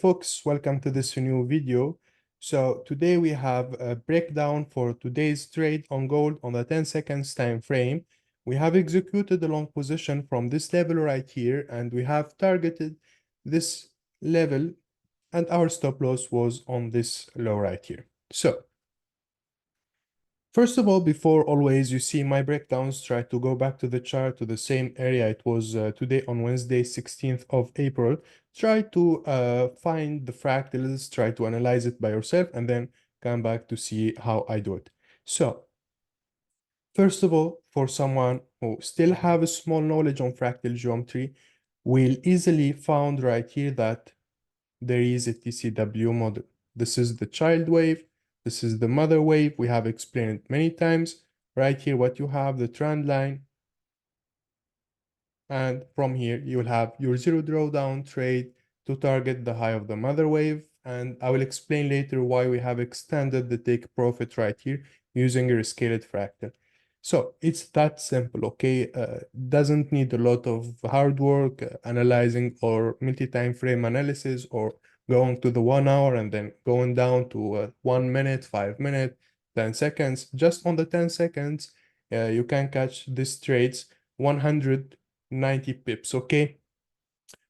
folks, welcome to this new video. So today we have a breakdown for today's trade on gold on the 10 seconds time frame. We have executed a long position from this level right here, and we have targeted this level, and our stop loss was on this low right here. So first of all, before always you see my breakdowns, try to go back to the chart to the same area it was today on Wednesday, 16th of April. Try to find the fractals, try to analyze it by yourself, and then come back to see how I do it. So first of all, for someone who still have a small knowledge on fractal geometry, will easily found right here that there is a TCW model. This is the child wave. This is the mother wave. We have explained it many times. Right here, what you have, the trend line. And from here, you will have your zero drawdown trade to target the high of the mother wave. And I will explain later why we have extended the take profit right here using a scaled fractal. So it's that simple, okay? Doesn't need a lot of hard work, analyzing or multi-time frame analysis, or going to the 1 hour and then going down to 1 minute, 5 minutes, 10 seconds. Just on the 10 seconds, you can catch these trades 190 pips, okay?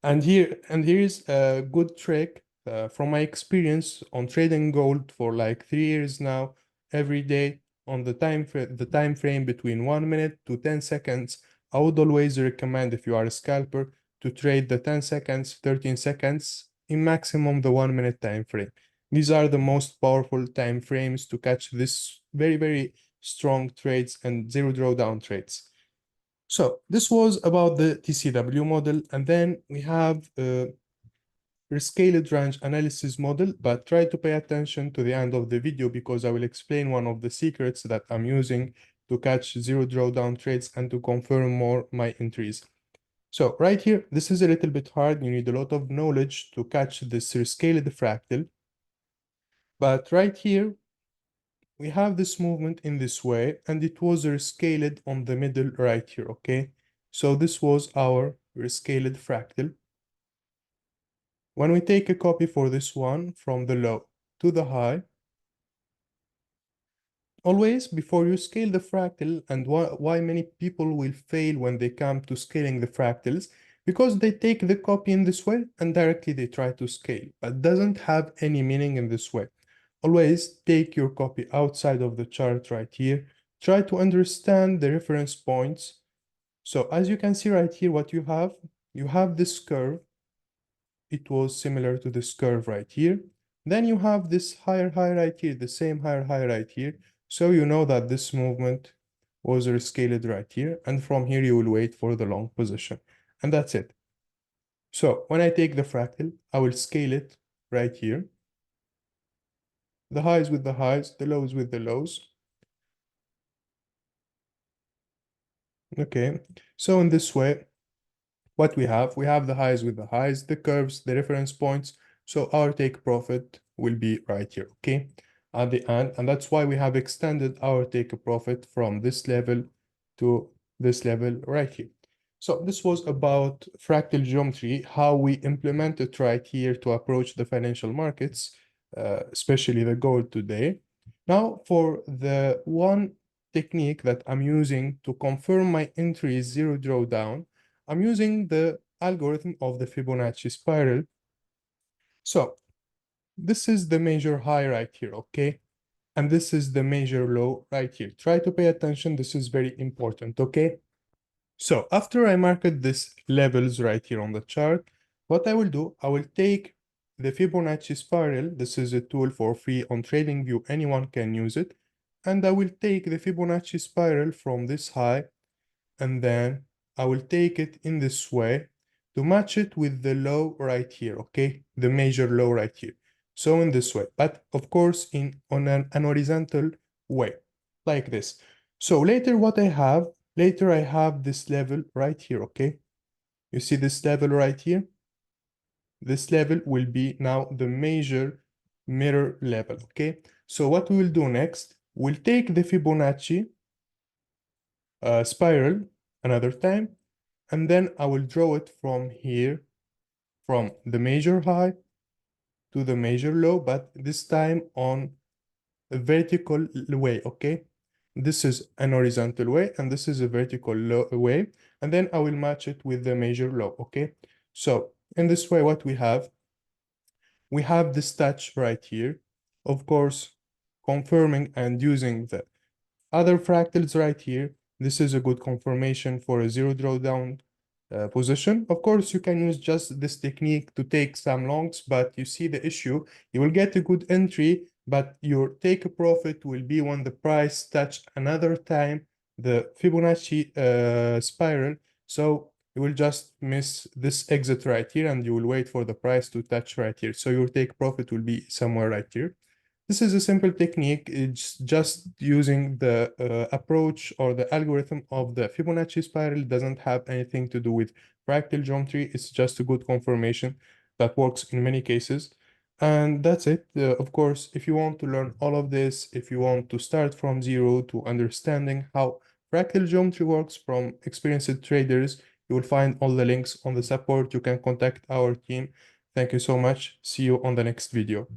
And here is a good trick from my experience on trading gold for like 3 years now, every day on the time frame between 1 minute to 10 seconds. I would always recommend, if you are a scalper, to trade the 10 seconds, 13 seconds, in maximum the 1 minute time frame. These are the most powerful time frames to catch this very, very strong trades and zero drawdown trades. So this was about the TCW model, and then we have a rescaled range analysis model, but try to pay attention to the end of the video because I will explain one of the secrets that I'm using to catch zero drawdown trades and to confirm more my entries. So right here, this is a little bit hard. You need a lot of knowledge to catch this rescaled fractal. But right here, we have this movement in this way, and it was rescaled on the middle right here, okay? So this was our rescaled fractal. When we take a copy for this one from the low to the high, always before you scale the fractal, and why many people will fail when they come to scaling the fractals, because they take the copy in this way and directly they try to scale, but doesn't have any meaning in this way. Always take your copy outside of the chart right here. Try to understand the reference points. So as you can see right here, what you have this curve. It was similar to this curve right here. Then you have this higher high right here, the same higher high right here. So you know that this movement was rescaled right here. And from here, you will wait for the long position. And that's it. So when I take the fractal, I will scale it right here. The highs with the highs, the lows with the lows. Okay, so in this way, what we have the highs with the highs, the curves, the reference points. So our take profit will be right here, okay, at the end. And that's why we have extended our take profit from this level to this level right here. So this was about fractal geometry, how we implement it right here to approach the financial markets, especially the gold today. Now for the one technique that I'm using to confirm my entry zero drawdown, I'm using the algorithm of the Fibonacci spiral. So this is the major high right here, okay? And this is the major low right here. Try to pay attention. This is very important, okay? So after I marked these levels right here on the chart, what I will do, I will take the Fibonacci spiral. This is a tool for free on TradingView. Anyone can use it. And I will take the Fibonacci spiral from this high, and then I will take it in this way to match it with the low right here, okay? The major low right here. So in this way, but of course on an horizontal way, like this. So later what I have, later I have this level right here, okay? You see this level right here? This level will be now the major mirror level, okay? So what we will do next, we'll take the Fibonacci spiral another time, and then I will draw it from here, from the major high to the major low, but this time on a vertical way, okay? This is an horizontal way, and this is a vertical way, and then I will match it with the major low, okay? So in this way, what we have this touch right here, of course, confirming and using the other fractals right here. This is a good confirmation for a zero drawdown position. Of course, you can use just this technique to take some longs, but you see the issue. You will get a good entry, but your take profit will be when the price touch another time the Fibonacci spiral. So you will just miss this exit right here, and you will wait for the price to touch right here. So your take profit will be somewhere right here. This is a simple technique. It's just using the approach or the algorithm of the Fibonacci spiral. It doesn't have anything to do with fractal geometry. It's just a good confirmation that works in many cases. And that's it. Of course, if you want to learn all of this, if you want to start from zero to understanding how fractal geometry works from experienced traders, you will find all the links on the support. You can contact our team. Thank you so much. See you on the next video.